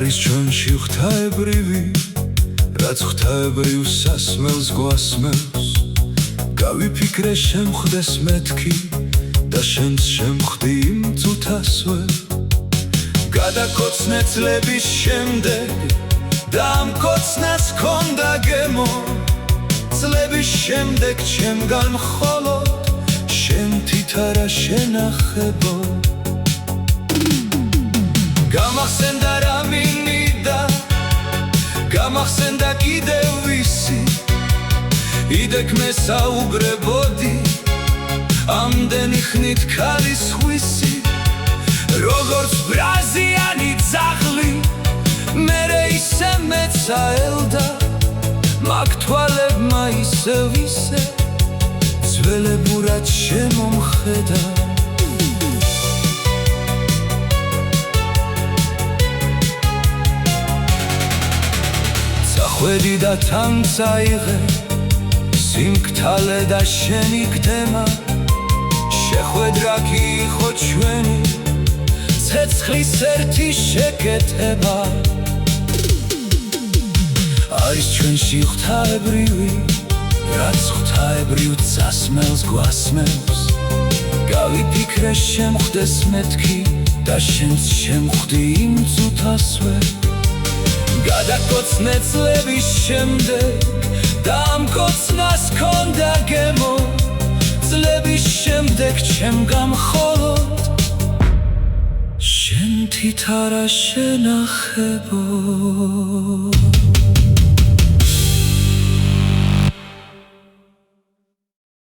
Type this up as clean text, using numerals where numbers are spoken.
არის ჩვენში ღვთაებრივი, რაც ღვთაებრივ სასმელს გვასმევს. გავიფიქრე შემხვდეს მეთქი და შენც შემხვდი იმ წუთასვე. გადაკოცნე წლების შემდეგ და ამ კოცნას ჰქონდა გემო. წლების შემდეგ ჩემგან მხოლოდ შენ თითარა შენახებო. გამახსენდა რა მინიდა, გამახსენდა კიდევ ვისი. იდექ მე საუბრებოდი ამდენი ხნით ქალის ხვისი. როგორც ბრაზიანი ძაღლი მერე ისე მეცაელდა, მაგ თვალებმა ისევ ისე ძველებურად შემომხედა. წახვედი და თან წაიღე სიმკთალე და შენი გდემა. შეხვედრა კი იყო ჩვენი ცეცხლის ერთი შეკეთება. არის ჩვენში ღვთაებრივი, რაც ღვთაებრივ სასმელს გვასმევს. გავიფიქრე შემხვდეს მეთქი და შენც შემხვდი იმ წუთასვე. გადაკოცნე წლების შემდეგ და ამ კოცნას ჰქონდა გემო. წლების შემდეგ ჩემგან მხოლოდ შენ თითარა შენახებო.